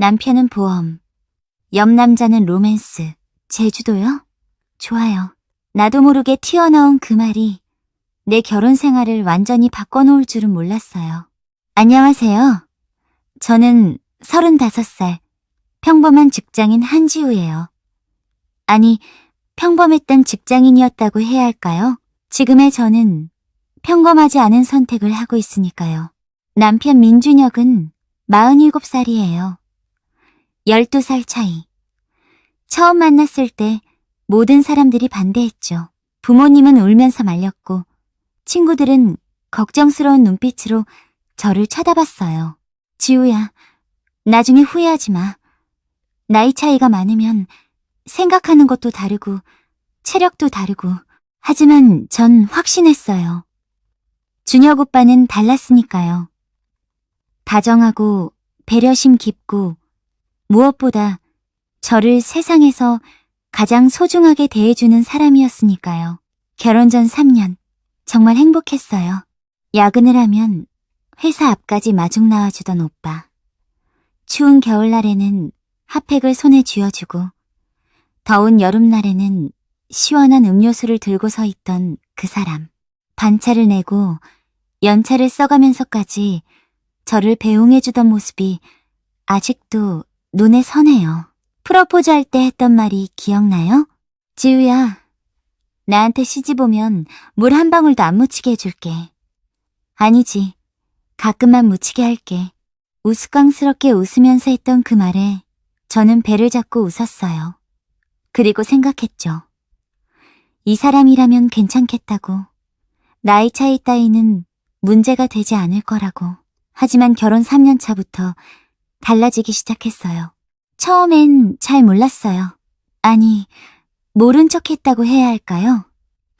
남편은 보험, 옆 남자는 로맨스, 제주도요? 좋아요. 나도 모르게 튀어나온 그 말이 내 결혼 생활을 완전히 바꿔놓을 줄은 몰랐어요. 안녕하세요. 저는 35살, 평범한 직장인 한지우예요. 아니, 평범했던 직장인이었다고 해야 할까요? 지금의 저는 평범하지 않은 선택을 하고 있으니까요. 남편 민준혁은 47살이에요. 12살 차이. 처음 만났을 때 모든 사람들이 반대했죠. 부모님은 울면서 말렸고 친구들은 걱정스러운 눈빛으로 저를 쳐다봤어요. 지우야, 나중에 후회하지 마. 나이 차이가 많으면 생각하는 것도 다르고 체력도 다르고 하지만 전 확신했어요. 준혁 오빠는 달랐으니까요. 다정하고 배려심 깊고 무엇보다 저를 세상에서 가장 소중하게 대해주는 사람이었으니까요. 결혼 전 3년 정말 행복했어요. 야근을 하면 회사 앞까지 마중 나와주던 오빠. 추운 겨울날에는 핫팩을 손에 쥐어주고 더운 여름날에는 시원한 음료수를 들고 서 있던 그 사람. 반차를 내고 연차를 써가면서까지 저를 배웅해주던 모습이 아직도 눈에 선해요. 프러포즈할 때 했던 말이 기억나요? 지우야, 나한테 시집 오면 물 한 방울도 안 묻히게 해줄게. 아니지, 가끔만 묻히게 할게. 우스꽝스럽게 웃으면서 했던 그 말에 저는 배를 잡고 웃었어요. 그리고 생각했죠. 이 사람이라면 괜찮겠다고. 나이 차이 따위는 문제가 되지 않을 거라고. 하지만 결혼 3년 차부터 달라지기 시작했어요. 처음엔 잘 몰랐어요. 아니, 모른 척 했다고 해야 할까요?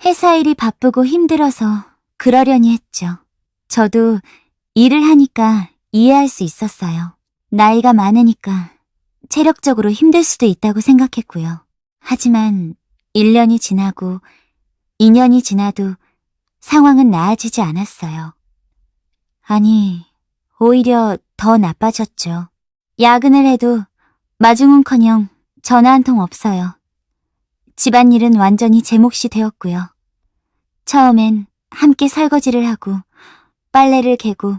회사 일이 바쁘고 힘들어서 그러려니 했죠. 저도 일을 하니까 이해할 수 있었어요. 나이가 많으니까 체력적으로 힘들 수도 있다고 생각했고요. 하지만 1년이 지나고 2년이 지나도 상황은 나아지지 않았어요. 아니, 오히려 더 나빠졌죠. 야근을 해도 마중은커녕 전화 한 통 없어요. 집안일은 완전히 제 몫이 되었고요. 처음엔 함께 설거지를 하고 빨래를 개고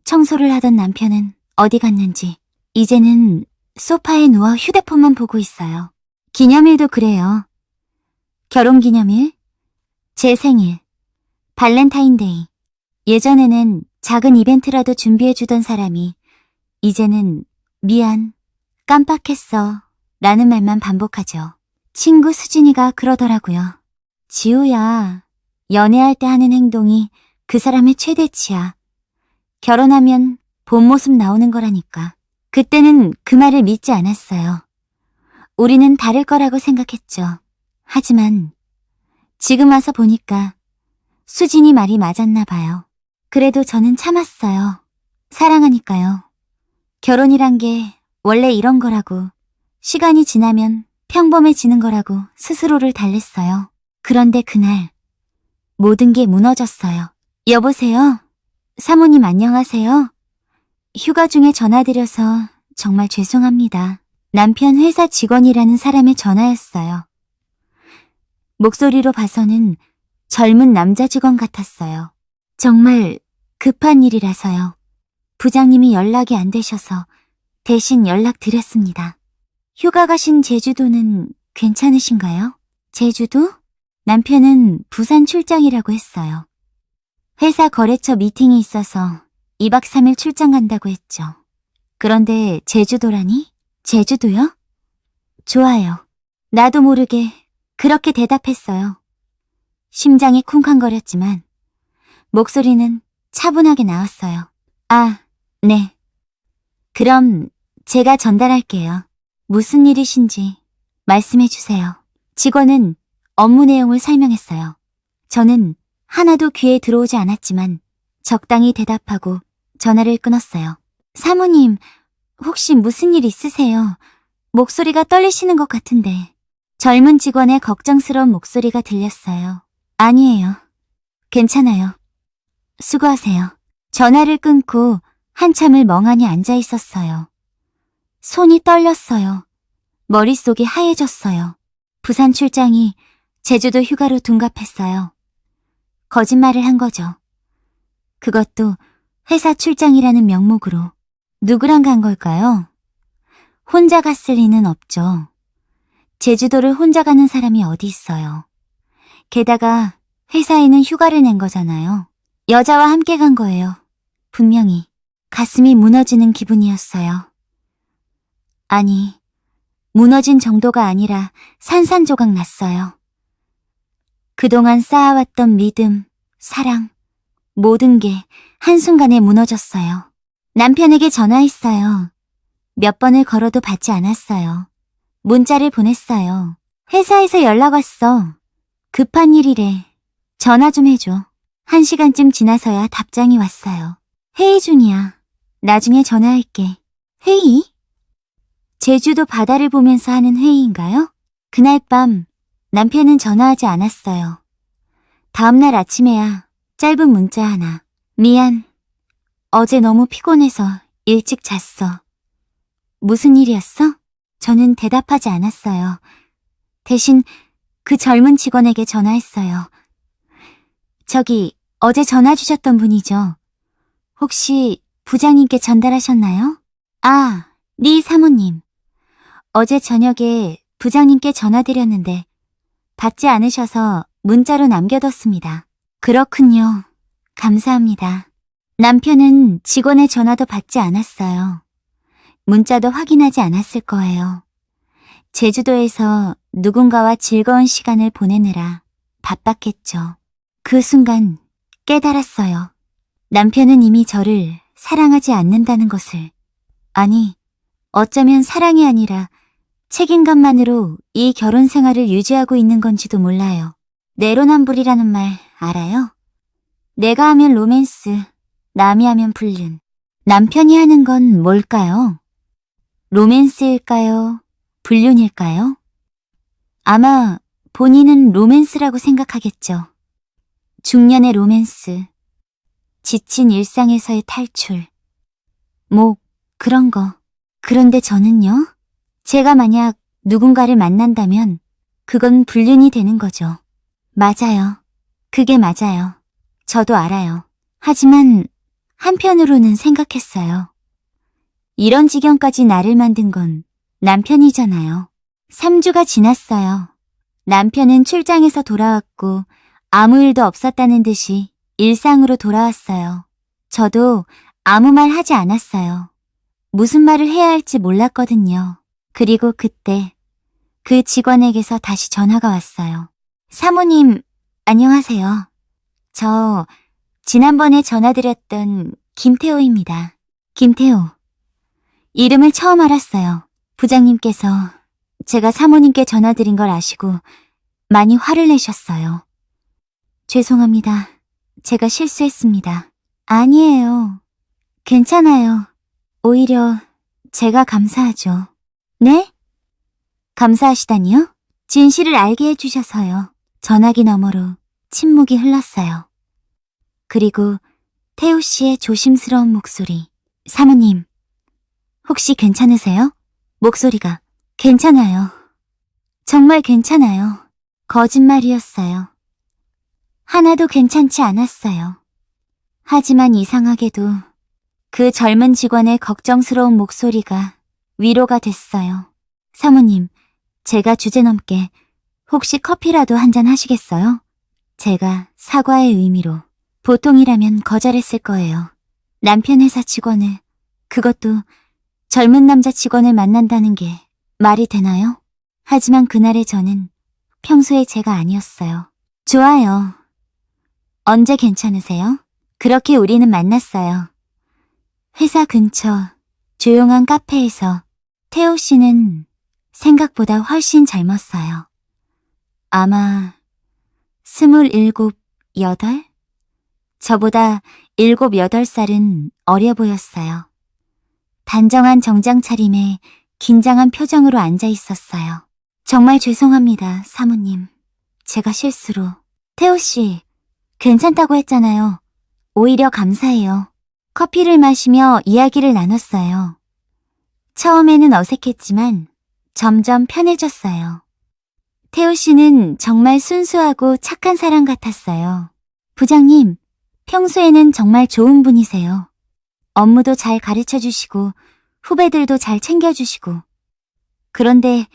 청소를 하던 남편은 어디 갔는지 이제는 소파에 누워 휴대폰만 보고 있어요. 기념일도 그래요. 결혼기념일, 제 생일, 발렌타인데이. 예전에는 작은 이벤트라도 준비해주던 사람이 이제는 미안, 깜빡했어 라는 말만 반복하죠. 친구 수진이가 그러더라고요. 지우야, 연애할 때 하는 행동이 그 사람의 최대치야. 결혼하면 본 모습 나오는 거라니까. 그때는 그 말을 믿지 않았어요. 우리는 다를 거라고 생각했죠. 하지만 지금 와서 보니까 수진이 말이 맞았나 봐요. 그래도 저는 참았어요. 사랑하니까요. 결혼이란 게 원래 이런 거라고, 시간이 지나면 평범해지는 거라고 스스로를 달랬어요. 그런데 그날 모든 게 무너졌어요. 여보세요? 사모님 안녕하세요? 휴가 중에 전화드려서 정말 죄송합니다. 남편 회사 직원이라는 사람의 전화였어요. 목소리로 봐서는 젊은 남자 직원 같았어요. 정말 급한 일이라서요. 부장님이 연락이 안 되셔서 대신 연락드렸습니다. 휴가 가신 제주도는 괜찮으신가요? 제주도? 남편은 부산 출장이라고 했어요. 회사 거래처 미팅이 있어서 2박 3일 출장 간다고 했죠. 그런데 제주도라니? 제주도요? 좋아요. 나도 모르게 그렇게 대답했어요. 심장이 쿵쾅거렸지만 목소리는 차분하게 나왔어요. 아, 네. 그럼 제가 전달할게요. 무슨 일이신지 말씀해 주세요. 직원은 업무 내용을 설명했어요. 저는 하나도 귀에 들어오지 않았지만 적당히 대답하고 전화를 끊었어요. 사모님, 혹시 무슨 일 있으세요? 목소리가 떨리시는 것 같은데. 젊은 직원의 걱정스러운 목소리가 들렸어요. 아니에요. 괜찮아요. 수고하세요. 전화를 끊고 한참을 멍하니 앉아 있었어요. 손이 떨렸어요. 머릿속이 하얘졌어요. 부산 출장이 제주도 휴가로 둔갑했어요. 거짓말을 한 거죠. 그것도 회사 출장이라는 명목으로. 누구랑 간 걸까요? 혼자 갔을 리는 없죠. 제주도를 혼자 가는 사람이 어디 있어요. 게다가 회사에는 휴가를 낸 거잖아요. 여자와 함께 간 거예요. 분명히 가슴이 무너지는 기분이었어요. 아니, 무너진 정도가 아니라 산산조각 났어요. 그동안 쌓아왔던 믿음, 사랑, 모든 게 한순간에 무너졌어요. 남편에게 전화했어요. 몇 번을 걸어도 받지 않았어요. 문자를 보냈어요. 회사에서 연락 왔어. 급한 일이래. 전화 좀 해줘. 1시간쯤 지나서야 답장이 왔어요. 회의 중이야. 나중에 전화할게. 회의? 제주도 바다를 보면서 하는 회의인가요? 그날 밤 남편은 전화하지 않았어요. 다음날 아침에야 짧은 문자 하나. 미안. 어제 너무 피곤해서 일찍 잤어. 무슨 일이었어? 저는 대답하지 않았어요. 대신 그 젊은 직원에게 전화했어요. 저기, 어제 전화 주셨던 분이죠? 혹시 부장님께 전달하셨나요? 아, 네 사모님. 어제 저녁에 부장님께 전화드렸는데 받지 않으셔서 문자로 남겨뒀습니다. 그렇군요. 감사합니다. 남편은 직원의 전화도 받지 않았어요. 문자도 확인하지 않았을 거예요. 제주도에서 누군가와 즐거운 시간을 보내느라 바빴겠죠. 그 순간 깨달았어요. 남편은 이미 저를 사랑하지 않는다는 것을. 아니, 어쩌면 사랑이 아니라 책임감만으로 이 결혼 생활을 유지하고 있는 건지도 몰라요. 내로남불이라는 말 알아요? 내가 하면 로맨스, 남이 하면 불륜. 남편이 하는 건 뭘까요? 로맨스일까요? 불륜일까요? 아마 본인은 로맨스라고 생각하겠죠. 중년의 로맨스, 지친 일상에서의 탈출, 뭐 그런 거. 그런데 저는요? 제가 만약 누군가를 만난다면 그건 불륜이 되는 거죠. 맞아요. 그게 맞아요. 저도 알아요. 하지만 한편으로는 생각했어요. 이런 지경까지 나를 만든 건 남편이잖아요. 3주가 지났어요. 남편은 출장에서 돌아왔고 아무 일도 없었다는 듯이 일상으로 돌아왔어요. 저도 아무 말 하지 않았어요. 무슨 말을 해야 할지 몰랐거든요. 그리고 그때 그 직원에게서 다시 전화가 왔어요. 사모님, 안녕하세요. 저 지난번에 전화드렸던 김태호입니다. 김태호. 이름을 처음 알았어요. 부장님께서 제가 사모님께 전화드린 걸 아시고 많이 화를 내셨어요. 죄송합니다. 제가 실수했습니다. 아니에요. 괜찮아요. 오히려 제가 감사하죠. 네? 감사하시다니요? 진실을 알게 해주셔서요. 전화기 너머로 침묵이 흘렀어요. 그리고 태우 씨의 조심스러운 목소리. 사모님, 혹시 괜찮으세요? 목소리가 괜찮아요. 정말 괜찮아요. 거짓말이었어요. 하나도 괜찮지 않았어요. 하지만 이상하게도 그 젊은 직원의 걱정스러운 목소리가 위로가 됐어요. 사모님, 제가 주제넘게 혹시 커피라도 한잔 하시겠어요? 제가 사과의 의미로 보통이라면 거절했을 거예요. 남편 회사 직원을, 그것도 젊은 남자 직원을 만난다는 게 말이 되나요? 하지만 그날의 저는 평소의 제가 아니었어요. 좋아요. 언제 괜찮으세요? 그렇게 우리는 만났어요. 회사 근처 조용한 카페에서. 태호 씨는 생각보다 훨씬 젊었어요. 아마 27, 8? 저보다 7, 8살은 어려 보였어요. 단정한 정장 차림에 긴장한 표정으로 앉아 있었어요. 정말 죄송합니다, 사모님. 제가 실수로. 태호 씨, 괜찮다고 했잖아요. 오히려 감사해요. 커피를 마시며 이야기를 나눴어요. 처음에는 어색했지만 점점 편해졌어요. 태호 씨는 정말 순수하고 착한 사람 같았어요. 부장님, 평소에는 정말 좋은 분이세요. 업무도 잘 가르쳐 주시고 후배들도 잘 챙겨주시고. 그런데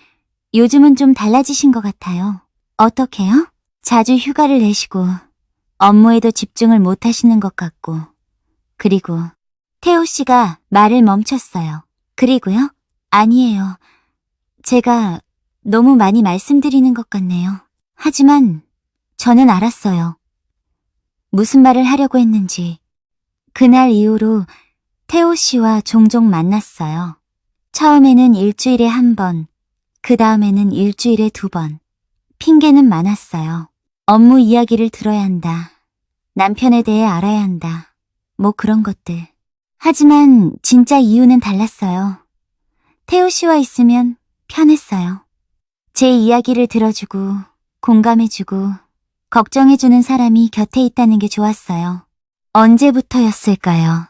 요즘은 좀 달라지신 것 같아요. 어떻게요? 자주 휴가를 내시고 업무에도 집중을 못 하시는 것 같고. 그리고 태호 씨가 말을 멈췄어요. 그리고요? 아니에요. 제가 너무 많이 말씀드리는 것 같네요. 하지만 저는 알았어요. 무슨 말을 하려고 했는지. 그날 이후로 태호 씨와 종종 만났어요. 처음에는 일주일에 한 번, 그 다음에는 일주일에 2번. 핑계는 많았어요. 업무 이야기를 들어야 한다. 남편에 대해 알아야 한다. 뭐 그런 것들. 하지만 진짜 이유는 달랐어요. 태호 씨와 있으면 편했어요. 제 이야기를 들어주고, 공감해주고, 걱정해주는 사람이 곁에 있다는 게 좋았어요. 언제부터였을까요?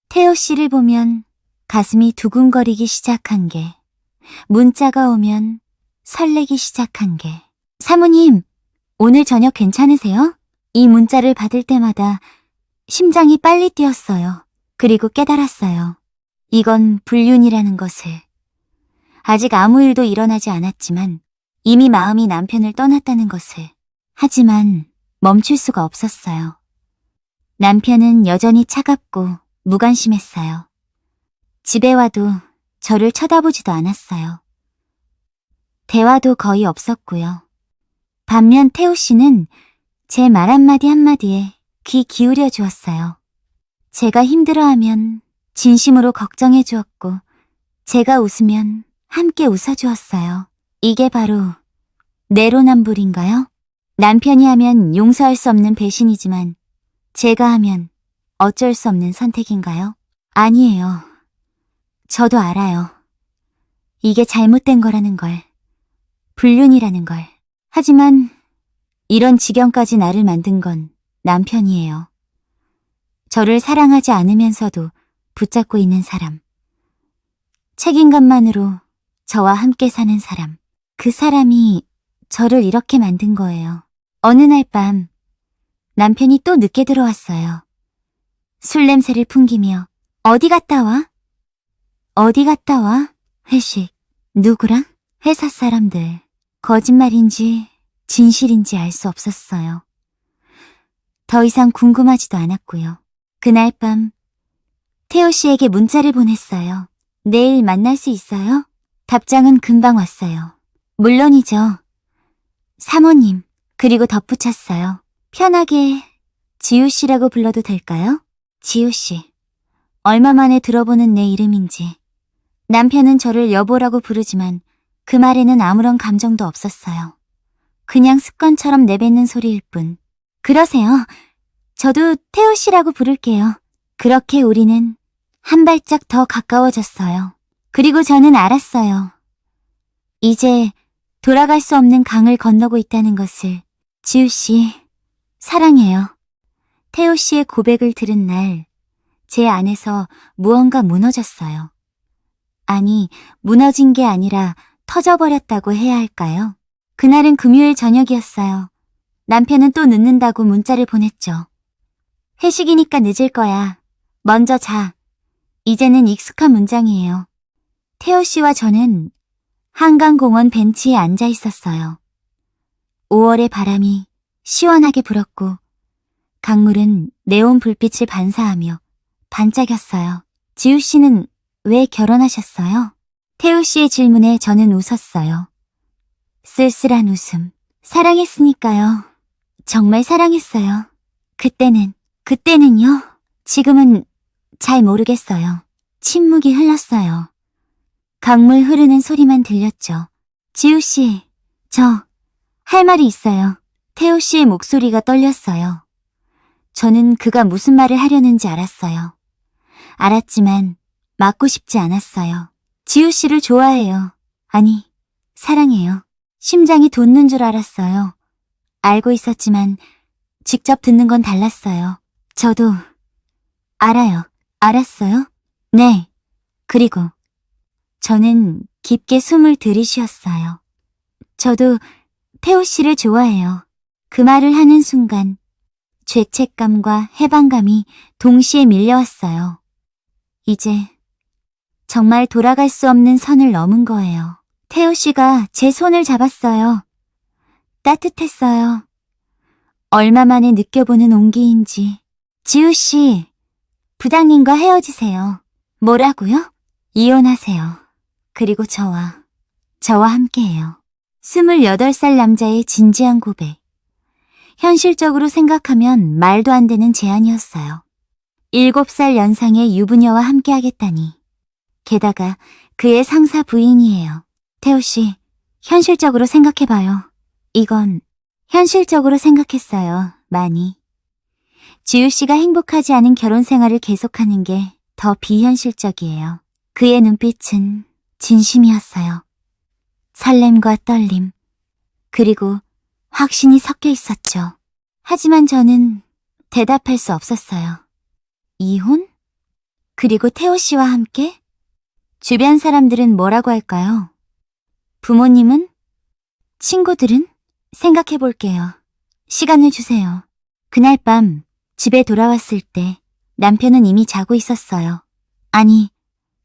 태호 씨를 보면 가슴이 두근거리기 시작한 게, 문자가 오면 설레기 시작한 게. 사모님, 오늘 저녁 괜찮으세요? 이 문자를 받을 때마다 심장이 빨리 뛰었어요. 그리고 깨달았어요. 이건 불륜이라는 것을. 아직 아무 일도 일어나지 않았지만 이미 마음이 남편을 떠났다는 것을. 하지만 멈출 수가 없었어요. 남편은 여전히 차갑고 무관심했어요. 집에 와도 저를 쳐다보지도 않았어요. 대화도 거의 없었고요. 반면 태호 씨는 제 말 한마디 한마디에 귀 기울여 주었어요. 제가 힘들어하면 진심으로 걱정해 주었고, 제가 웃으면 함께 웃어주었어요. 이게 바로 내로남불인가요? 남편이 하면 용서할 수 없는 배신이지만 제가 하면 어쩔 수 없는 선택인가요? 아니에요. 저도 알아요. 이게 잘못된 거라는 걸, 불륜이라는 걸. 하지만 이런 지경까지 나를 만든 건 남편이에요. 저를 사랑하지 않으면서도 붙잡고 있는 사람. 책임감만으로 저와 함께 사는 사람. 그 사람이 저를 이렇게 만든 거예요. 어느 날 밤 남편이 또 늦게 들어왔어요. 술 냄새를 풍기며 어디 갔다 와? 어디 갔다 와? 회식. 누구랑? 회사 사람들. 거짓말인지 진실인지 알 수 없었어요. 더 이상 궁금하지도 않았고요. 그날 밤 태호 씨에게 문자를 보냈어요. 내일 만날 수 있어요? 답장은 금방 왔어요. 물론이죠. 사모님. 그리고 덧붙였어요. 편하게 지우 씨라고 불러도 될까요? 지우 씨. 얼마 만에 들어보는 내 이름인지. 남편은 저를 여보라고 부르지만 그 말에는 아무런 감정도 없었어요. 그냥 습관처럼 내뱉는 소리일 뿐. 그러세요. 저도 태호 씨라고 부를게요. 그렇게 우리는 한 발짝 더 가까워졌어요. 그리고 저는 알았어요. 이제 돌아갈 수 없는 강을 건너고 있다는 것을. 지우 씨, 사랑해요. 태호 씨의 고백을 들은 날, 제 안에서 무언가 무너졌어요. 아니, 무너진 게 아니라 터져버렸다고 해야 할까요? 그날은 금요일 저녁이었어요. 남편은 또 늦는다고 문자를 보냈죠. 회식이니까 늦을 거야. 먼저 자. 이제는 익숙한 문장이에요. 태호 씨와 저는 한강공원 벤치에 앉아 있었어요. 5월의 바람이 시원하게 불었고 강물은 네온 불빛을 반사하며 반짝였어요. 지우 씨는 왜 결혼하셨어요? 태호 씨의 질문에 저는 웃었어요. 쓸쓸한 웃음. 사랑했으니까요. 정말 사랑했어요. 그때는요? 지금은 잘 모르겠어요. 침묵이 흘렀어요. 강물 흐르는 소리만 들렸죠. 지우 씨, 저 할 말이 있어요. 태호 씨의 목소리가 떨렸어요. 저는 그가 무슨 말을 하려는지 알았어요. 알았지만 맞고 싶지 않았어요. 지우 씨를 좋아해요. 아니, 사랑해요. 심장이 돋는 줄 알았어요. 알고 있었지만 직접 듣는 건 달랐어요. 저도 알아요. 알았어요? 네. 그리고 저는 깊게 숨을 들이쉬었어요. 저도 태호 씨를 좋아해요. 그 말을 하는 순간 죄책감과 해방감이 동시에 밀려왔어요. 이제 정말 돌아갈 수 없는 선을 넘은 거예요. 태호 씨가 제 손을 잡았어요. 따뜻했어요. 얼마 만에 느껴보는 온기인지. 지우 씨, 부장님과 헤어지세요. 뭐라고요? 이혼하세요. 그리고 저와 함께해요. 28살 남자의 진지한 고백. 현실적으로 생각하면 말도 안 되는 제안이었어요. 7살 연상의 유부녀와 함께하겠다니. 게다가 그의 상사 부인이에요. 태호 씨, 현실적으로 생각해봐요. 이건 현실적으로 생각했어요. 많이. 지우 씨가 행복하지 않은 결혼 생활을 계속하는 게 더 비현실적이에요. 그의 눈빛은 진심이었어요. 설렘과 떨림, 그리고 확신이 섞여 있었죠. 하지만 저는 대답할 수 없었어요. 이혼? 그리고 태호 씨와 함께? 주변 사람들은 뭐라고 할까요? 부모님은? 친구들은? 생각해 볼게요. 시간을 주세요. 그날 밤 집에 돌아왔을 때 남편은 이미 자고 있었어요. 아니,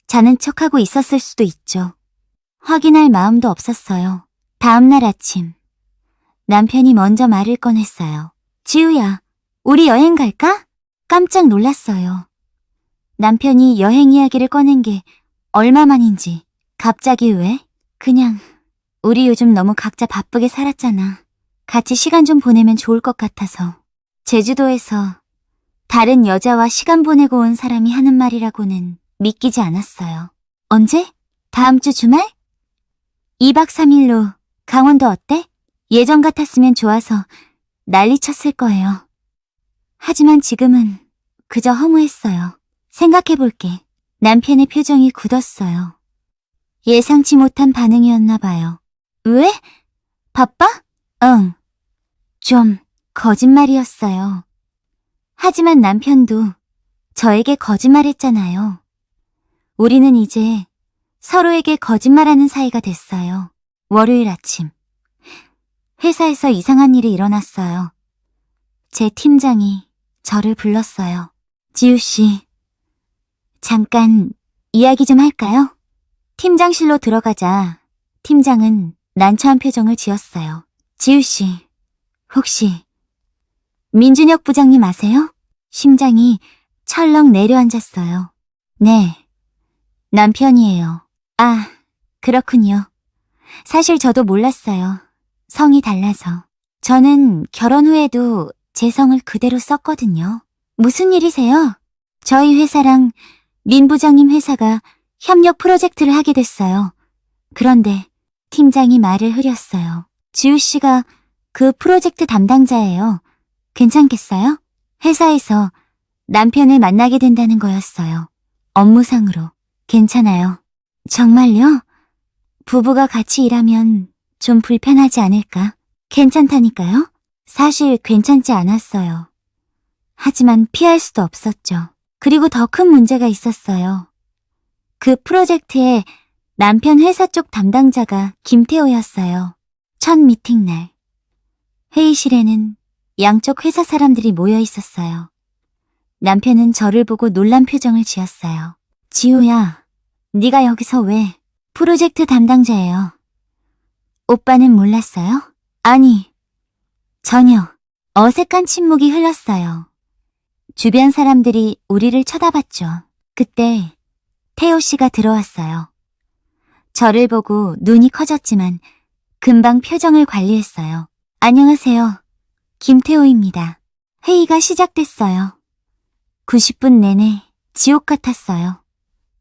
자는 척하고 있었을 수도 있죠. 확인할 마음도 없었어요. 다음날 아침, 남편이 먼저 말을 꺼냈어요. 지우야, 우리 여행 갈까? 깜짝 놀랐어요. 남편이 여행 이야기를 꺼낸 게 얼마만인지. 갑자기 왜? 그냥 우리 요즘 너무 각자 바쁘게 살았잖아. 같이 시간 좀 보내면 좋을 것 같아서. 제주도에서 다른 여자와 시간 보내고 온 사람이 하는 말이라고는 믿기지 않았어요. 언제? 다음 주 주말? 2박 3일로 강원도 어때? 예전 같았으면 좋아서 난리 쳤을 거예요. 하지만 지금은 그저 허무했어요. 생각해볼게. 남편의 표정이 굳었어요. 예상치 못한 반응이었나 봐요. 왜? 바빠? 응. 좀 거짓말이었어요. 하지만 남편도 저에게 거짓말했잖아요. 우리는 이제 서로에게 거짓말하는 사이가 됐어요. 월요일 아침, 회사에서 이상한 일이 일어났어요. 제 팀장이 저를 불렀어요. 지우 씨, 잠깐 이야기 좀 할까요? 팀장실로 들어가자 팀장은 난처한 표정을 지었어요. 지우 씨, 혹시 민준혁 부장님 아세요? 심장이 철렁 내려앉았어요. 네, 남편이에요. 아, 그렇군요. 사실 저도 몰랐어요. 성이 달라서. 저는 결혼 후에도 제 성을 그대로 썼거든요. 무슨 일이세요? 저희 회사랑 민 부장님 회사가 협력 프로젝트를 하게 됐어요. 그런데 팀장이 말을 흐렸어요. 지우 씨가 그 프로젝트 담당자예요. 괜찮겠어요? 회사에서 남편을 만나게 된다는 거였어요. 업무상으로. 괜찮아요. 정말요? 부부가 같이 일하면 좀 불편하지 않을까? 괜찮다니까요? 사실 괜찮지 않았어요. 하지만 피할 수도 없었죠. 그리고 더 큰 문제가 있었어요. 그 프로젝트의 남편 회사 쪽 담당자가 김태호였어요. 첫 미팅 날. 회의실에는 양쪽 회사 사람들이 모여 있었어요. 남편은 저를 보고 놀란 표정을 지었어요. 지우야, 네가 여기서 왜? 프로젝트 담당자예요. 오빠는 몰랐어요? 아니, 전혀. 어색한 침묵이 흘렀어요. 주변 사람들이 우리를 쳐다봤죠. 그때 태호 씨가 들어왔어요. 저를 보고 눈이 커졌지만 금방 표정을 관리했어요. 안녕하세요. 김태호입니다. 회의가 시작됐어요. 90분 내내 지옥 같았어요.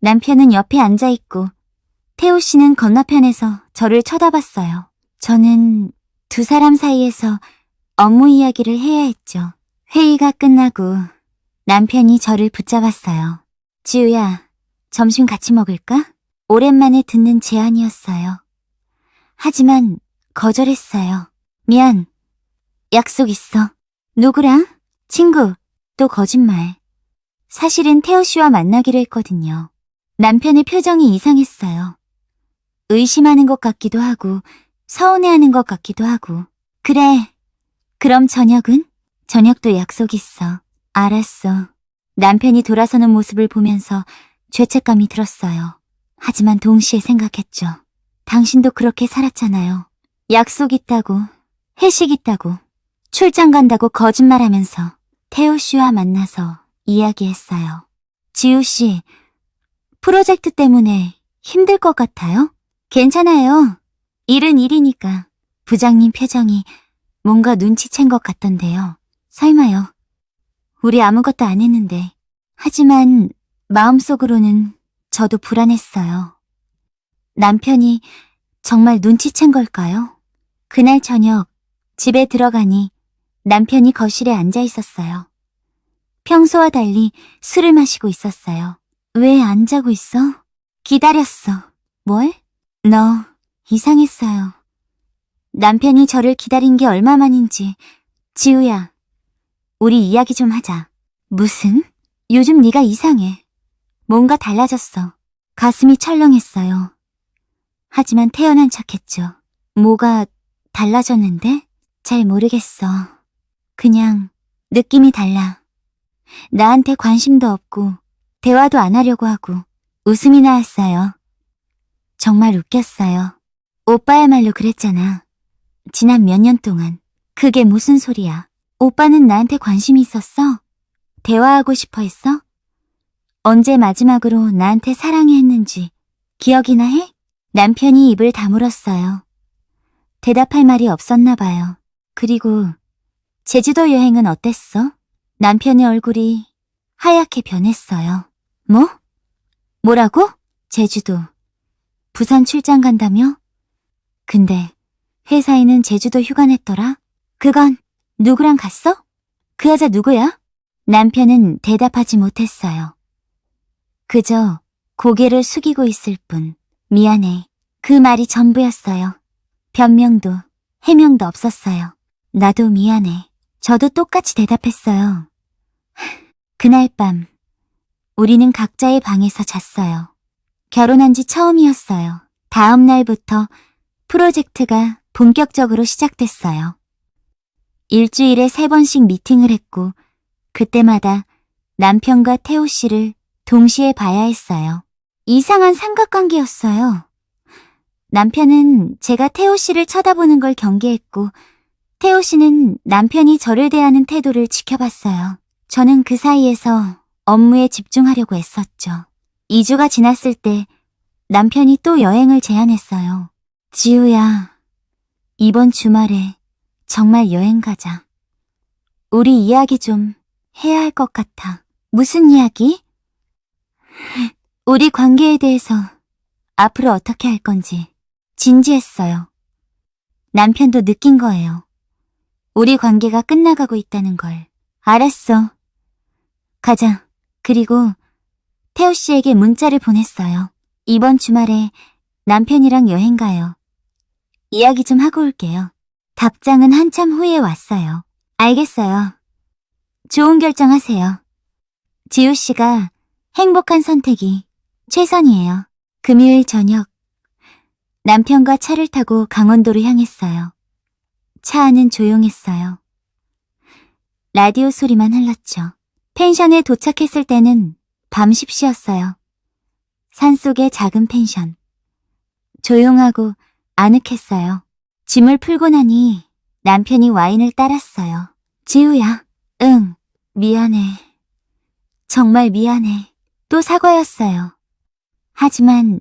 남편은 옆에 앉아있고 태호 씨는 건너편에서 저를 쳐다봤어요. 저는 두 사람 사이에서 업무 이야기를 해야 했죠. 회의가 끝나고 남편이 저를 붙잡았어요. 지우야, 점심 같이 먹을까? 오랜만에 듣는 제안이었어요. 하지만 거절했어요. 미안. 약속 있어. 누구랑? 친구. 또 거짓말. 사실은 태호 씨와 만나기로 했거든요. 남편의 표정이 이상했어요. 의심하는 것 같기도 하고 서운해하는 것 같기도 하고. 그래, 그럼 저녁은? 저녁도 약속 있어. 알았어. 남편이 돌아서는 모습을 보면서 죄책감이 들었어요. 하지만 동시에 생각했죠. 당신도 그렇게 살았잖아요. 약속 있다고, 회식 있다고, 출장 간다고 거짓말하면서 태우 씨와 만나서 이야기했어요. 지우 씨, 프로젝트 때문에 힘들 것 같아요? 괜찮아요. 일은 일이니까. 부장님 표정이 뭔가 눈치챈 것 같던데요. 설마요. 우리 아무것도 안 했는데. 하지만 마음속으로는 저도 불안했어요. 남편이 정말 눈치챈 걸까요? 그날 저녁 집에 들어가니 남편이 거실에 앉아 있었어요. 평소와 달리 술을 마시고 있었어요. 왜 안 자고 있어? 기다렸어. 뭘? 너 이상했어요. 남편이 저를 기다린 게 얼마만인지. 지우야, 우리 이야기 좀 하자. 무슨? 요즘 네가 이상해. 뭔가 달라졌어. 가슴이 철렁했어요. 하지만 태연한 척했죠. 뭐가 달라졌는데? 잘 모르겠어. 그냥 느낌이 달라. 나한테 관심도 없고 대화도 안 하려고 하고 웃음이 나왔어요. 정말 웃겼어요. 오빠야말로 그랬잖아. 지난 몇 년 동안. 그게 무슨 소리야. 오빠는 나한테 관심이 있었어? 대화하고 싶어 했어? 언제 마지막으로 나한테 사랑해 했는지 기억이나 해? 남편이 입을 다물었어요. 대답할 말이 없었나 봐요. 그리고 제주도 여행은 어땠어? 남편의 얼굴이 하얗게 변했어요. 뭐? 뭐라고? 제주도. 부산 출장 간다며? 근데 회사에는 제주도 휴가 냈더라? 그건 누구랑 갔어? 그 여자 누구야? 남편은 대답하지 못했어요. 그저 고개를 숙이고 있을 뿐. 미안해. 그 말이 전부였어요. 변명도 해명도 없었어요. 나도 미안해. 저도 똑같이 대답했어요. 그날 밤 우리는 각자의 방에서 잤어요. 결혼한 지 처음이었어요. 다음 날부터 프로젝트가 본격적으로 시작됐어요. 일주일에 3번씩 미팅을 했고 그때마다 남편과 태호 씨를 동시에 봐야 했어요. 이상한 삼각관계였어요. 남편은 제가 태호 씨를 쳐다보는 걸 경계했고 태호 씨는 남편이 저를 대하는 태도를 지켜봤어요. 저는 그 사이에서 업무에 집중하려고 애썼죠. 2주가 지났을 때 남편이 또 여행을 제안했어요. 지우야, 이번 주말에 정말 여행 가자. 우리 이야기 좀 해야 할 것 같아. 무슨 이야기? 우리 관계에 대해서 앞으로 어떻게 할 건지. 진지했어요. 남편도 느낀 거예요. 우리 관계가 끝나가고 있다는 걸. 알았어. 가자. 그리고 태호 씨에게 문자를 보냈어요. 이번 주말에 남편이랑 여행 가요. 이야기 좀 하고 올게요. 답장은 한참 후에 왔어요. 알겠어요. 좋은 결정하세요. 지우 씨가 행복한 선택이 최선이에요. 금요일 저녁 남편과 차를 타고 강원도로 향했어요. 차 안은 조용했어요. 라디오 소리만 흘렀죠. 펜션에 도착했을 때는 밤 10시였어요. 산속의 작은 펜션. 조용하고 아늑했어요. 짐을 풀고 나니 남편이 와인을 따랐어요. 지우야, 응, 미안해. 정말 미안해. 또 사과였어요. 하지만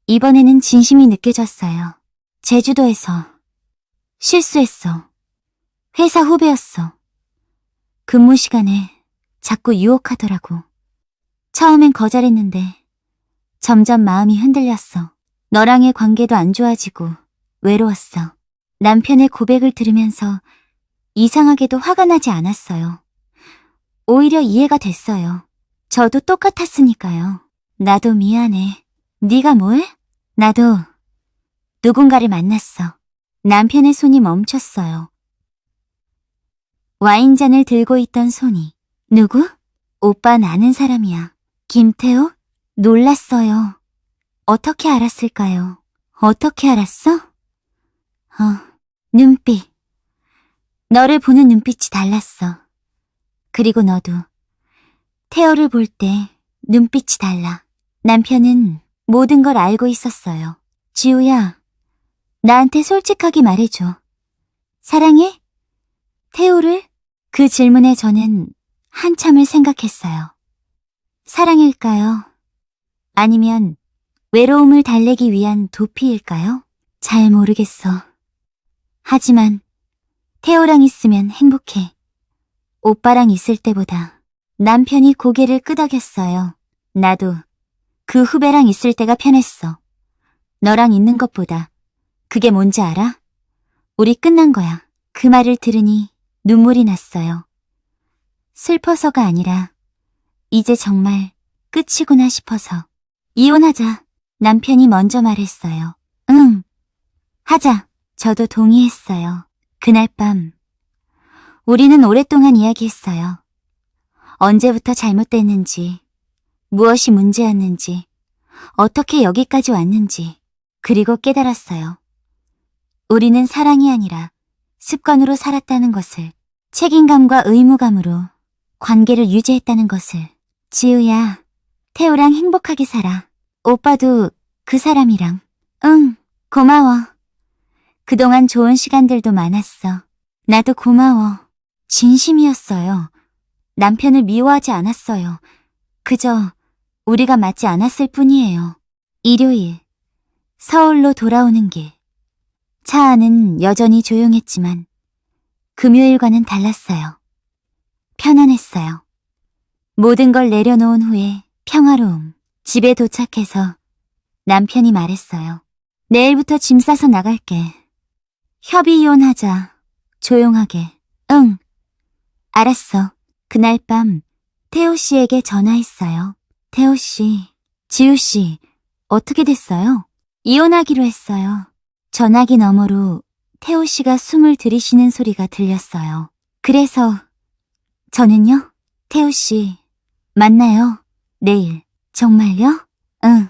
이번에는 진심이 느껴졌어요. 제주도에서 실수했어. 회사 후배였어. 근무 시간에 자꾸 유혹하더라고. 처음엔 거절했는데 점점 마음이 흔들렸어. 너랑의 관계도 안 좋아지고 외로웠어. 남편의 고백을 들으면서 이상하게도 화가 나지 않았어요. 오히려 이해가 됐어요. 저도 똑같았으니까요. 나도 미안해. 네가 뭘? 나도 누군가를 만났어. 남편의 손이 멈췄어요. 와인잔을 들고 있던 손이. 누구? 오빠 아는 사람이야. 김태호? 놀랐어요. 어떻게 알았을까요? 어떻게 알았어? 눈빛. 너를 보는 눈빛이 달랐어. 그리고 너도 태호를 볼 때 눈빛이 달라. 남편은 모든 걸 알고 있었어요. 지우야, 나한테 솔직하게 말해줘. 사랑해? 태호를? 그 질문에 저는 한참을 생각했어요. 사랑일까요? 아니면 외로움을 달래기 위한 도피일까요? 잘 모르겠어. 하지만 태호랑 있으면 행복해. 오빠랑 있을 때보다. 남편이 고개를 끄덕였어요. 나도 그 후배랑 있을 때가 편했어. 너랑 있는 것보다. 그게 뭔지 알아? 우리 끝난 거야. 그 말을 들으니 눈물이 났어요. 슬퍼서가 아니라 이제 정말 끝이구나 싶어서. 이혼하자. 남편이 먼저 말했어요. 응, 하자. 저도 동의했어요. 그날 밤 우리는 오랫동안 이야기했어요. 언제부터 잘못됐는지, 무엇이 문제였는지, 어떻게 여기까지 왔는지, 그리고 깨달았어요. 우리는 사랑이 아니라 습관으로 살았다는 것을, 책임감과 의무감으로 관계를 유지했다는 것을. 지우야, 태호랑 행복하게 살아. 오빠도 그 사람이랑. 응, 고마워. 그동안 좋은 시간들도 많았어. 나도 고마워. 진심이었어요. 남편을 미워하지 않았어요. 그저 우리가 맞지 않았을 뿐이에요. 일요일, 서울로 돌아오는 길. 차 안은 여전히 조용했지만 금요일과는 달랐어요. 편안했어요. 모든 걸 내려놓은 후에 평화로움. 집에 도착해서 남편이 말했어요. 내일부터 짐 싸서 나갈게. 협의 이혼하자. 조용하게. 응. 알았어. 그날 밤 태호 씨에게 전화했어요. 태호 씨, 지우 씨, 어떻게 됐어요? 이혼하기로 했어요. 전화기 너머로 태호 씨가 숨을 들이쉬는 소리가 들렸어요. 그래서 저는요? 태호 씨, 만나요. 내일. 정말요? 응.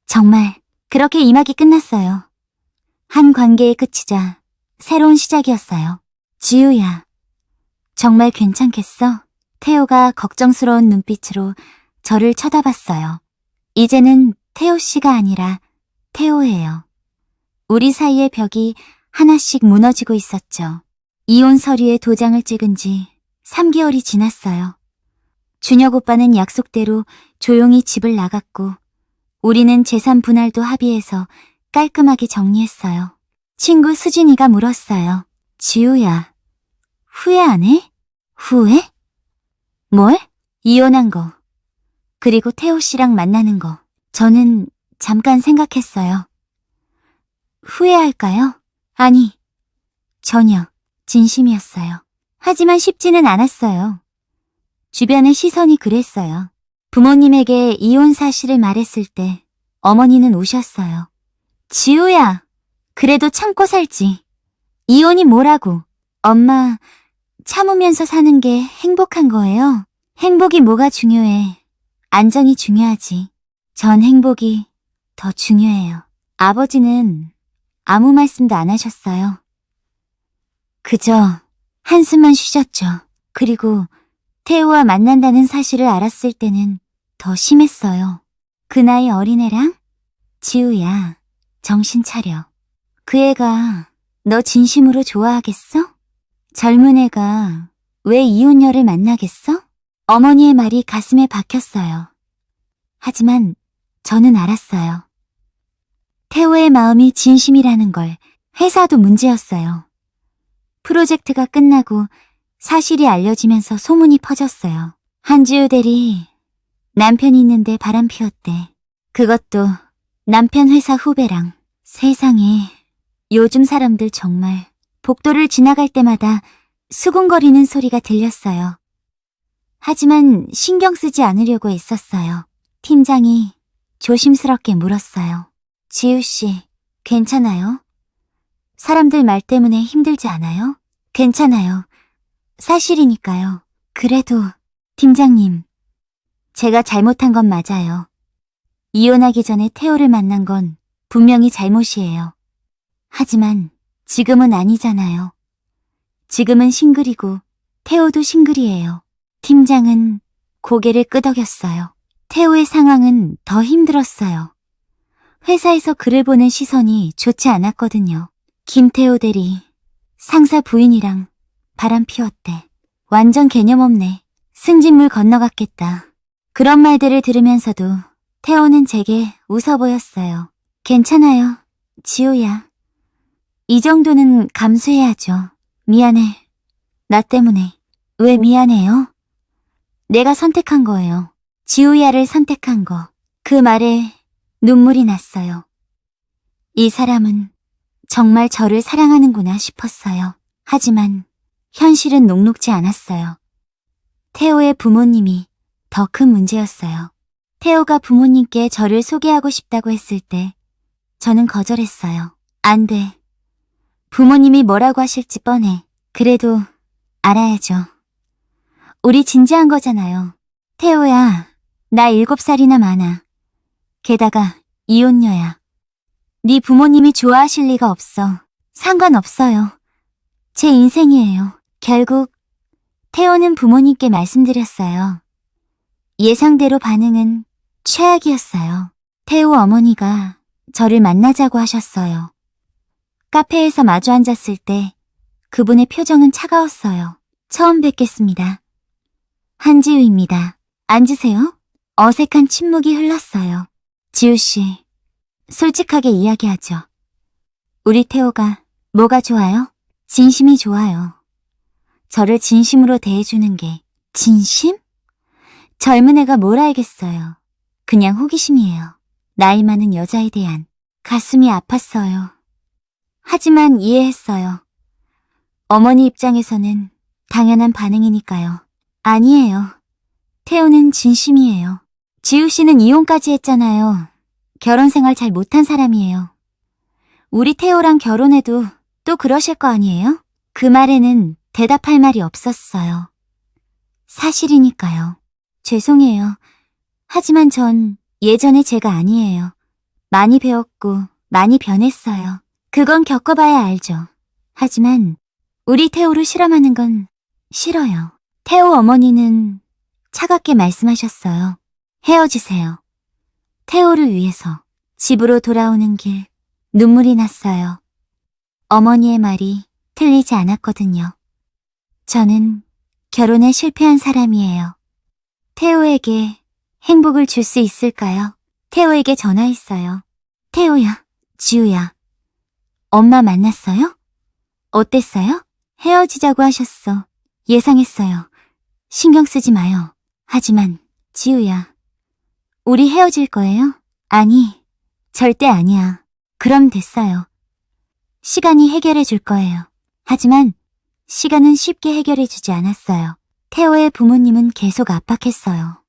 정말 그렇게 이막이 끝났어요. 한 관계의 끝이자 새로운 시작이었어요. 지우야, 정말 괜찮겠어? 태호가 걱정스러운 눈빛으로 저를 쳐다봤어요. 이제는 태호 씨가 아니라 태호예요. 우리 사이의 벽이 하나씩 무너지고 있었죠. 이혼 서류에 도장을 찍은 지 3개월이 지났어요. 준혁 오빠는 약속대로 조용히 집을 나갔고 우리는 재산 분할도 합의해서 깔끔하게 정리했어요. 친구 수진이가 물었어요. 지우야, 후회 안 해? 후회? 뭘? 이혼한 거. 그리고 태호 씨랑 만나는 거. 저는 잠깐 생각했어요. 후회할까요? 아니, 전혀 진심이었어요. 하지만 쉽지는 않았어요. 주변의 시선이 그랬어요. 부모님에게 이혼 사실을 말했을 때 어머니는 우셨어요. 지우야, 그래도 참고 살지. 이혼이 뭐라고. 엄마, 참으면서 사는 게 행복한 거예요. 행복이 뭐가 중요해. 안정이 중요하지. 전 행복이 더 중요해요. 아버지는 아무 말씀도 안 하셨어요. 그저 한숨만 쉬셨죠. 그리고 태우와 만난다는 사실을 알았을 때는 더 심했어요. 그 나이 어린애랑? 지우야, 정신 차려. 그 애가 너 진심으로 좋아하겠어? 젊은 애가 왜 이혼녀를 만나겠어? 어머니의 말이 가슴에 박혔어요. 하지만 저는 알았어요. 태호의 마음이 진심이라는 걸. 회사도 문제였어요. 프로젝트가 끝나고 사실이 알려지면서 소문이 퍼졌어요. 한지우 대리, 남편이 있는데 바람 피웠대. 그것도 남편 회사 후배랑. 세상에, 요즘 사람들 정말. 복도를 지나갈 때마다 수군거리는 소리가 들렸어요. 하지만 신경 쓰지 않으려고 애썼어요. 팀장이 조심스럽게 물었어요. 지우 씨, 괜찮아요? 사람들 말 때문에 힘들지 않아요? 괜찮아요. 사실이니까요. 그래도 팀장님, 제가 잘못한 건 맞아요. 이혼하기 전에 태호를 만난 건 분명히 잘못이에요. 하지만 지금은 아니잖아요. 지금은 싱글이고 태호도 싱글이에요. 팀장은 고개를 끄덕였어요. 태호의 상황은 더 힘들었어요. 회사에서 그를 보는 시선이 좋지 않았거든요. 김태호 대리, 상사 부인이랑 바람 피웠대. 완전 개념 없네. 승진물 건너갔겠다. 그런 말들을 들으면서도 태호는 제게 웃어 보였어요. 괜찮아요, 지우야. 이 정도는 감수해야죠. 미안해. 나 때문에. 왜 미안해요? 내가 선택한 거예요. 지우야를 선택한 거. 그 말에 눈물이 났어요. 이 사람은 정말 저를 사랑하는구나 싶었어요. 하지만 현실은 녹록지 않았어요. 태호의 부모님이 더 큰 문제였어요. 태호가 부모님께 저를 소개하고 싶다고 했을 때 저는 거절했어요. 안 돼. 부모님이 뭐라고 하실지 뻔해. 그래도 알아야죠. 우리 진지한 거잖아요. 태호야, 나 7살이나 많아. 게다가 이혼녀야. 네 부모님이 좋아하실 리가 없어. 상관없어요. 제 인생이에요. 결국 태호는 부모님께 말씀드렸어요. 예상대로 반응은 최악이었어요. 태호 어머니가 저를 만나자고 하셨어요. 카페에서 마주 앉았을 때 그분의 표정은 차가웠어요. 처음 뵙겠습니다. 한지우입니다. 앉으세요. 어색한 침묵이 흘렀어요. 지우씨, 솔직하게 이야기하죠. 우리 태호가 뭐가 좋아요? 진심이 좋아요. 저를 진심으로 대해주는 게 진심? 젊은 애가 뭘 알겠어요. 그냥 호기심이에요. 나이 많은 여자에 대한. 가슴이 아팠어요. 하지만 이해했어요. 어머니 입장에서는 당연한 반응이니까요. 아니에요. 태호는 진심이에요. 지우 씨는 이혼까지 했잖아요. 결혼 생활 잘 못한 사람이에요. 우리 태호랑 결혼해도 또 그러실 거 아니에요? 그 말에는 대답할 말이 없었어요. 사실이니까요. 죄송해요. 하지만 전 예전의 제가 아니에요. 많이 배웠고 많이 변했어요. 그건 겪어봐야 알죠. 하지만 우리 태호를 실험하는 건 싫어요. 태호 어머니는 차갑게 말씀하셨어요. 헤어지세요. 태호를 위해서. 집으로 돌아오는 길 눈물이 났어요. 어머니의 말이 틀리지 않았거든요. 저는 결혼에 실패한 사람이에요. 태호에게 행복을 줄 수 있을까요? 태호에게 전화했어요. 태호야, 지우야. 엄마 만났어요? 어땠어요? 헤어지자고 하셨어. 예상했어요. 신경 쓰지 마요. 하지만 지우야, 우리 헤어질 거예요? 아니, 절대 아니야. 그럼 됐어요. 시간이 해결해 줄 거예요. 하지만 시간은 쉽게 해결해 주지 않았어요. 태호의 부모님은 계속 압박했어요.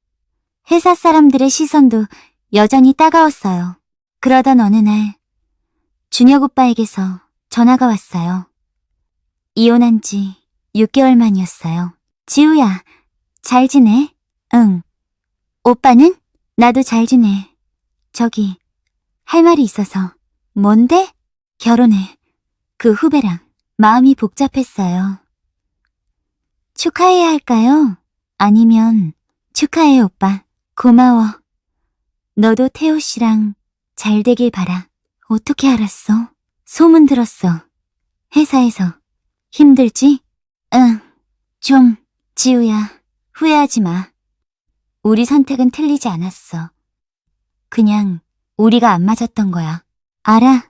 회사 사람들의 시선도 여전히 따가웠어요. 그러던 어느 날 준혁 오빠에게서 전화가 왔어요. 이혼한 지 6개월 만이었어요. 지우야, 잘 지내? 응. 오빠는? 나도 잘 지내. 저기, 할 말이 있어서. 뭔데? 결혼해. 그 후배랑. 마음이 복잡했어요. 축하해야 할까요? 아니면 축하해 오빠. 고마워. 너도 태호 씨랑 잘 되길 바라. 어떻게 알았어? 소문 들었어. 회사에서. 힘들지? 응. 좀. 지우야, 후회하지 마. 우리 선택은 틀리지 않았어. 그냥 우리가 안 맞았던 거야. 알아.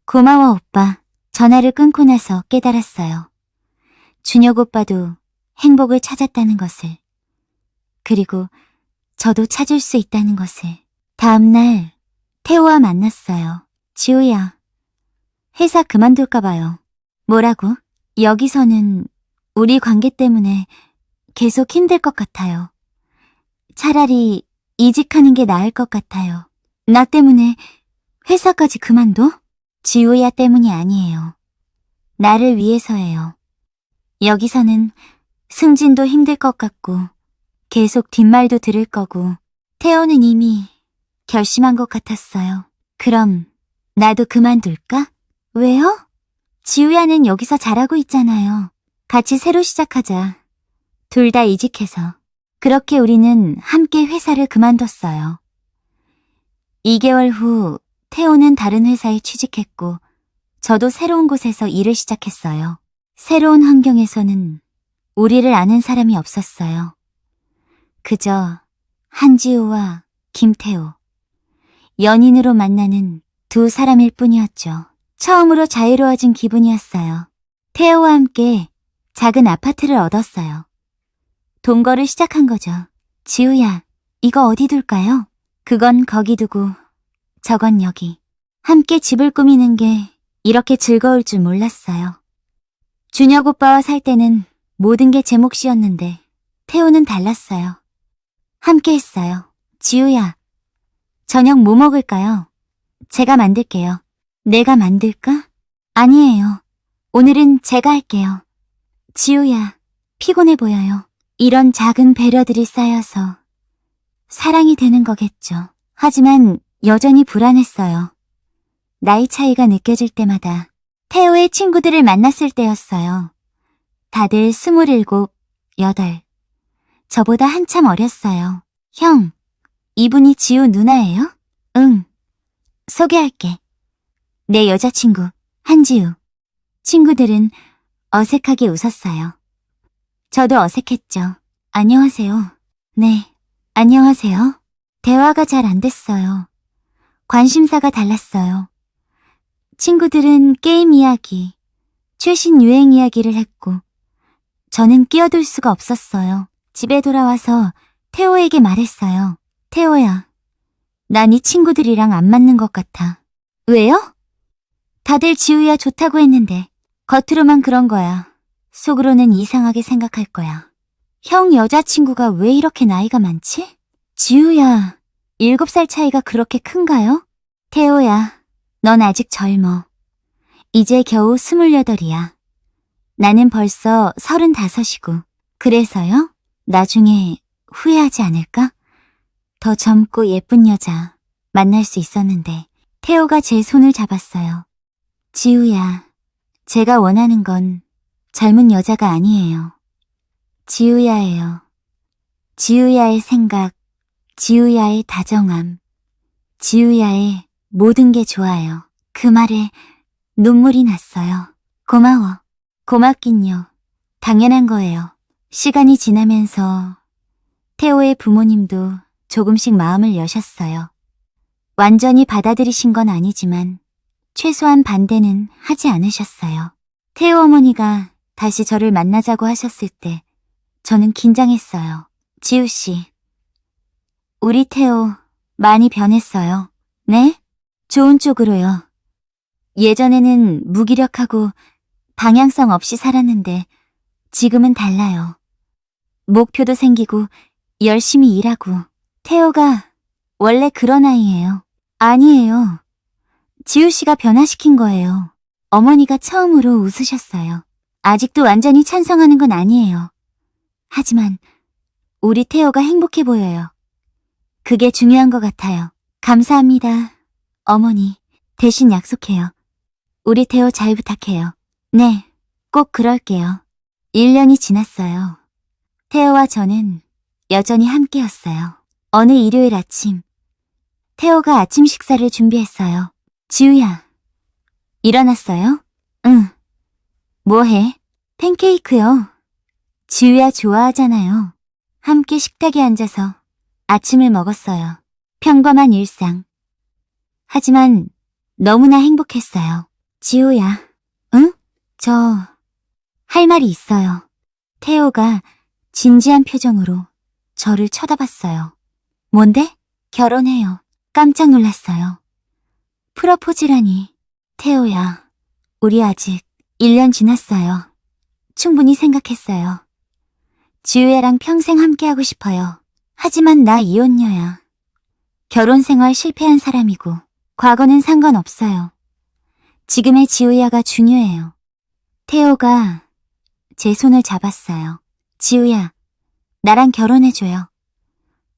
고마워 오빠. 전화를 끊고 나서 깨달았어요. 준혁 오빠도 행복을 찾았다는 것을. 그리고 저도 찾을 수 있다는 것을. 다음날 태호와 만났어요. 지우야, 회사 그만둘까 봐요. 뭐라고? 여기서는 우리 관계 때문에 계속 힘들 것 같아요. 차라리 이직하는 게 나을 것 같아요. 나 때문에 회사까지 그만둬? 지우야 때문이 아니에요. 나를 위해서예요. 여기서는 승진도 힘들 것 같고 계속 뒷말도 들을 거고 태호는 이미 결심한 것 같았어요. 그럼 나도 그만둘까? 왜요? 지우야는 여기서 잘하고 있잖아요. 같이 새로 시작하자. 둘 다 이직해서. 그렇게 우리는 함께 회사를 그만뒀어요. 2개월 후 태호는 다른 회사에 취직했고 저도 새로운 곳에서 일을 시작했어요. 새로운 환경에서는 우리를 아는 사람이 없었어요. 그저 한지우와 김태호. 연인으로 만나는 두 사람일 뿐이었죠. 처음으로 자유로워진 기분이었어요. 태호와 함께 작은 아파트를 얻었어요. 동거를 시작한 거죠. 지우야, 이거 어디 둘까요? 그건 거기 두고 저건 여기. 함께 집을 꾸미는 게 이렇게 즐거울 줄 몰랐어요. 준혁 오빠와 살 때는 모든 게 제 몫이었는데 태호는 달랐어요. 함께 했어요. 지우야, 저녁 뭐 먹을까요? 제가 만들게요. 내가 만들까? 아니에요. 오늘은 제가 할게요. 지우야, 피곤해 보여요. 이런 작은 배려들이 쌓여서 사랑이 되는 거겠죠. 하지만 여전히 불안했어요. 나이 차이가 느껴질 때마다 태호의 친구들을 만났을 때였어요. 다들 27, 8. 저보다 한참 어렸어요. 형, 이분이 지우 누나예요? 응. 소개할게. 내 여자친구, 한지우. 친구들은 어색하게 웃었어요. 저도 어색했죠. 안녕하세요. 네, 안녕하세요. 대화가 잘 안 됐어요. 관심사가 달랐어요. 친구들은 게임 이야기, 최신 유행 이야기를 했고 저는 끼어들 수가 없었어요. 집에 돌아와서 태호에게 말했어요. 태호야, 난 이 친구들이랑 안 맞는 것 같아. 왜요? 다들 지우야 좋다고 했는데 겉으로만 그런 거야. 속으로는 이상하게 생각할 거야. 형 여자친구가 왜 이렇게 나이가 많지? 지우야, 7살 차이가 그렇게 큰가요? 태호야, 넌 아직 젊어. 이제 겨우 28이야. 나는 벌써 35이고. 그래서요? 나중에 후회하지 않을까? 더 젊고 예쁜 여자 만날 수 있었는데. 태호가 제 손을 잡았어요. 지우야, 제가 원하는 건 젊은 여자가 아니에요. 지우야예요. 지우야의 생각, 지우야의 다정함, 지우야의 모든 게 좋아요. 그 말에 눈물이 났어요. 고마워. 고맙긴요. 당연한 거예요. 시간이 지나면서 태호의 부모님도 조금씩 마음을 여셨어요. 완전히 받아들이신 건 아니지만 최소한 반대는 하지 않으셨어요. 태호 어머니가 다시 저를 만나자고 하셨을 때 저는 긴장했어요. 지우 씨, 우리 태호 많이 변했어요. 네? 좋은 쪽으로요. 예전에는 무기력하고 방향성 없이 살았는데 지금은 달라요. 목표도 생기고 열심히 일하고. 태호가 원래 그런 아이예요. 아니에요. 지우 씨가 변화시킨 거예요. 어머니가 처음으로 웃으셨어요. 아직도 완전히 찬성하는 건 아니에요. 하지만 우리 태호가 행복해 보여요. 그게 중요한 것 같아요. 감사합니다. 어머니, 대신 약속해요. 우리 태호 잘 부탁해요. 네, 꼭 그럴게요. 1년이 지났어요. 태호와 저는 여전히 함께였어요. 어느 일요일 아침, 태호가 아침 식사를 준비했어요. 지우야, 일어났어요? 응. 뭐 해? 팬케이크요. 지우야 좋아하잖아요. 함께 식탁에 앉아서 아침을 먹었어요. 평범한 일상. 하지만 너무나 행복했어요. 지우야, 응? 할 말이 있어요. 태호가 진지한 표정으로 저를 쳐다봤어요. 뭔데? 결혼해요. 깜짝 놀랐어요. 프러포즈라니. 태호야, 우리 아직 1년 지났어요. 충분히 생각했어요. 지우야랑 평생 함께하고 싶어요. 하지만 나 이혼녀야. 결혼 생활 실패한 사람이고 과거는 상관없어요. 지금의 지우야가 중요해요. 태호가 제 손을 잡았어요. 지우야, 나랑 결혼해줘요.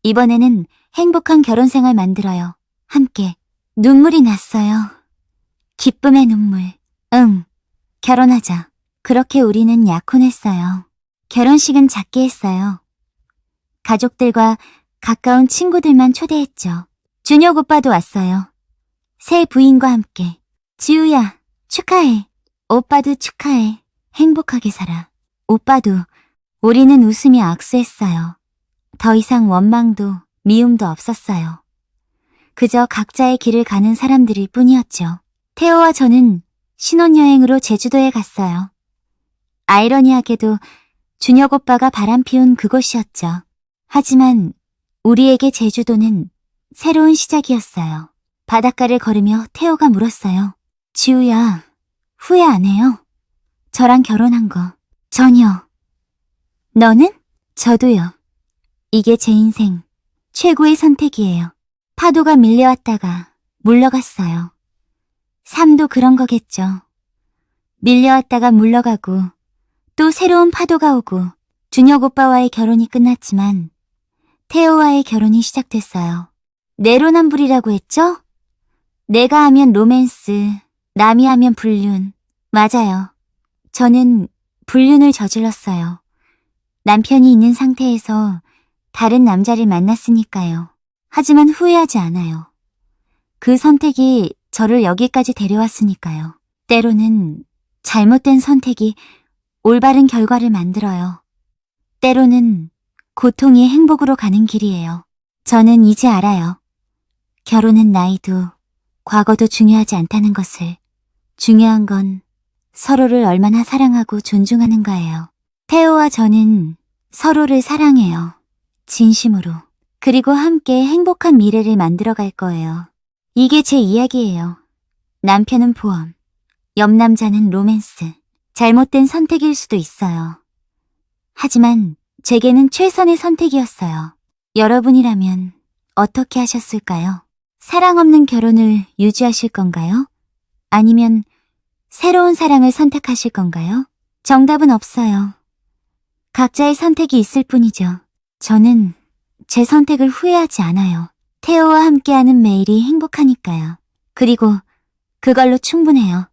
이번에는 행복한 결혼 생활 만들어요. 함께. 눈물이 났어요. 기쁨의 눈물. 응, 결혼하자. 그렇게 우리는 약혼했어요. 결혼식은 작게 했어요. 가족들과 가까운 친구들만 초대했죠. 준혁 오빠도 왔어요. 새 부인과 함께. 지우야, 축하해. 오빠도 축하해. 행복하게 살아. 오빠도. 우리는 웃으며 악수했어요. 더 이상 원망도 미움도 없었어요. 그저 각자의 길을 가는 사람들일 뿐이었죠. 태호와 저는 신혼여행으로 제주도에 갔어요. 아이러니하게도 준혁 오빠가 바람피운 그곳이었죠. 하지만 우리에게 제주도는 새로운 시작이었어요. 바닷가를 걸으며 태호가 물었어요. 지우야, 후회 안 해요? 저랑 결혼한 거. 전혀. 너는? 저도요. 이게 제 인생 최고의 선택이에요. 파도가 밀려왔다가 물러갔어요. 삶도 그런 거겠죠. 밀려왔다가 물러가고 또 새로운 파도가 오고 준혁 오빠와의 결혼이 끝났지만 태호와의 결혼이 시작됐어요. 내로남불이라고 했죠? 내가 하면 로맨스, 남이 하면 불륜. 맞아요. 저는 불륜을 저질렀어요. 남편이 있는 상태에서 다른 남자를 만났으니까요. 하지만 후회하지 않아요. 그 선택이 저를 여기까지 데려왔으니까요. 때로는 잘못된 선택이 올바른 결과를 만들어요. 때로는 고통이 행복으로 가는 길이에요. 저는 이제 알아요. 결혼은 나이도 과거도 중요하지 않다는 것을. 중요한 건 서로를 얼마나 사랑하고 존중하는가예요. 태호와 저는 서로를 사랑해요. 진심으로. 그리고 함께 행복한 미래를 만들어 갈 거예요. 이게 제 이야기예요. 남편은 보험, 옆 남자는 로맨스. 잘못된 선택일 수도 있어요. 하지만 제게는 최선의 선택이었어요. 여러분이라면 어떻게 하셨을까요? 사랑 없는 결혼을 유지하실 건가요? 아니면 새로운 사랑을 선택하실 건가요? 정답은 없어요. 각자의 선택이 있을 뿐이죠. 저는 제 선택을 후회하지 않아요. 태호와 함께하는 매일이 행복하니까요. 그리고 그걸로 충분해요.